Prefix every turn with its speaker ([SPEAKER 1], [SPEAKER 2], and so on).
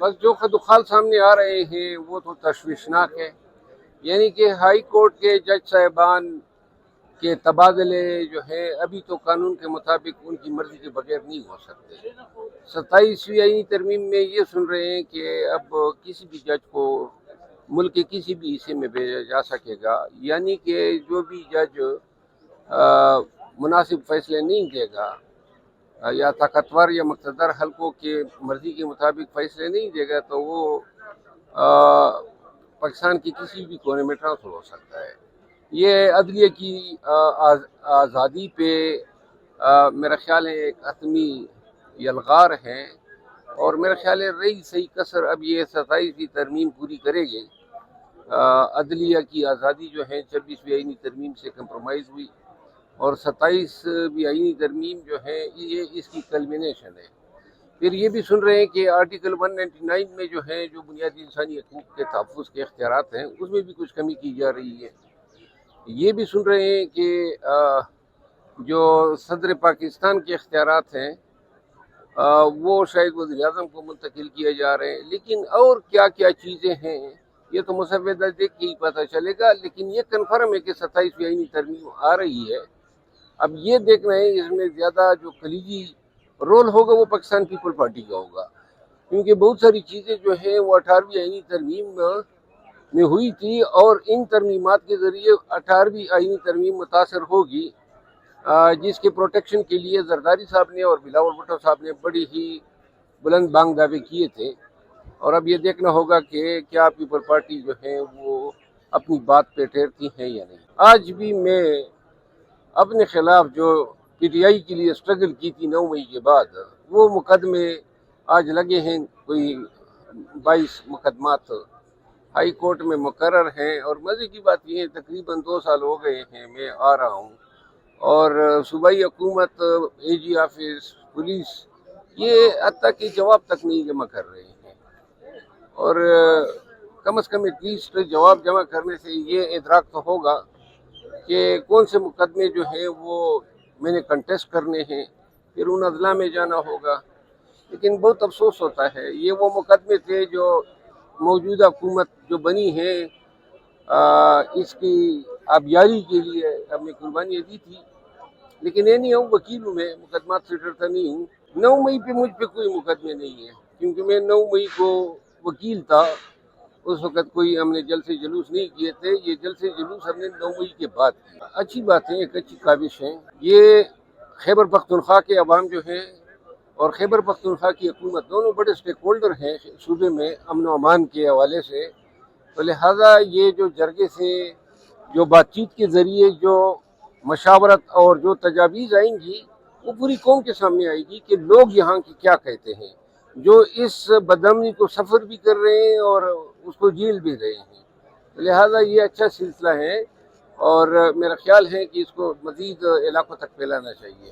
[SPEAKER 1] بس جو خدوخال سامنے آ رہے ہیں وہ تو تشویشناک ہے، یعنی کہ ہائی کورٹ کے جج صاحبان کے تبادلے جو ہے ابھی تو قانون کے مطابق ان کی مرضی کے بغیر نہیں ہو سکتے۔ 27ویں آئینی ترمیم میں یہ سن رہے ہیں کہ اب کسی بھی جج کو ملک کے کسی بھی حصے میں بھیجا جا سکے گا، یعنی کہ جو بھی جج مناسب فیصلے نہیں دے گا یا طاقتور یا مقتدر حلقوں کے مرضی کے مطابق فیصلے نہیں دے گا تو وہ پاکستان کی کسی بھی کونے میں ٹرانسفر ہو سکتا ہے۔ یہ عدلیہ کی آزادی پہ میرا خیال ہے ایک حتمی یلغار ہے، اور میرا خیال ہے رہی صحیح کسر اب یہ 27ویں ترمیم پوری کرے گی۔ عدلیہ کی آزادی جو ہے 26ویں آئینی ترمیم سے کمپرومائز ہوئی، اور 27ویں آئینی ترمیم جو ہے یہ اس کی کلمینیشن ہے۔ پھر یہ بھی سن رہے ہیں کہ آرٹیکل 199 میں جو ہے جو بنیادی انسانی حقوق کے تحفظ کے اختیارات ہیں اس میں بھی کچھ کمی کی جا رہی ہے۔ یہ بھی سن رہے ہیں کہ جو صدر پاکستان کے اختیارات ہیں وہ شاید وزیر اعظم کو منتقل کیے جا رہے ہیں، لیکن اور کیا کیا چیزیں ہیں یہ تو مسودہ دیکھ کے ہی پتہ چلے گا، لیکن یہ کنفرم ہے کہ 27ویں آئینی ترمیم آ رہی ہے۔ اب یہ دیکھنا ہے اس میں زیادہ جو کلیدی رول ہوگا وہ پاکستان پیپل پارٹی کا ہوگا، کیونکہ بہت ساری چیزیں جو ہیں وہ 18ویں آئینی ترمیم میں ہوئی تھی، اور ان ترمیمات کے ذریعے 18ویں آئینی ترمیم متاثر ہوگی، جس کے پروٹیکشن کے لیے زرداری صاحب نے اور بلاول بھٹو صاحب نے بڑی ہی بلند بانگ دعوے کیے تھے، اور اب یہ دیکھنا ہوگا کہ کیا پیپل پارٹی جو ہے وہ اپنی بات پہ ٹھہرتی ہیں یا نہیں۔ آج بھی میں اپنے خلاف جو پی ٹی آئی کے لیے سٹرگل کی تھی 9 مئی کے بعد، وہ مقدمے آج لگے ہیں، کوئی 22 مقدمات ہائی کورٹ میں مقرر ہیں، اور مزے کی بات یہ ہے تقریباً 2 سال ہو گئے ہیں میں آ رہا ہوں، اور صوبائی حکومت، اے جی آفس، پولیس یہ حتیٰ کہ جواب تک نہیں جمع کر رہے ہیں، اور کم از کم ایٹ لیسٹ جواب جمع کرنے سے یہ ادراک تو ہوگا کہ کون سے مقدمے جو ہیں وہ میں نے کنٹیسٹ کرنے ہیں، پھر ان اضلاع میں جانا ہوگا۔ لیکن بہت افسوس ہوتا ہے، یہ وہ مقدمے تھے جو موجودہ حکومت جو بنی ہے اس کی آبیاری کے لیے ہم نے قربانیاں دی تھی، لیکن یہ نہیں ہوں وکیل ہوں، میں مقدمات سے ڈرتا نہیں ہوں۔ 9 مئی پہ مجھ پہ کوئی مقدمے نہیں ہے، کیونکہ میں 9 مئی کو وکیل تھا، اس وقت کوئی ہم نے جلسے جلوس نہیں کیے تھے، یہ جلسے جلوس ہم نے 9 مئی کے بعد کیا۔ اچھی بات ہے، ایک اچھی کاوش ہے یہ۔ خیبر پختونخوا کے عوام جو ہیں اور خیبر پختونخوا کی حکومت دونوں بڑے سٹیک ہولڈر ہیں صوبے میں امن و امان کے حوالے سے، تو لہٰذا یہ جو جرگے سے جو بات چیت کے ذریعے جو مشاورت اور جو تجاویز آئیں گی وہ پوری قوم کے سامنے آئے گی کہ لوگ یہاں کی کیا کہتے ہیں، جو اس بدامنی کو سفر بھی کر رہے ہیں اور اس کو جیل بھی رہے ہیں۔ لہٰذا یہ اچھا سلسلہ ہے، اور میرا خیال ہے کہ اس کو مزید علاقوں تک پھیلانا چاہیے۔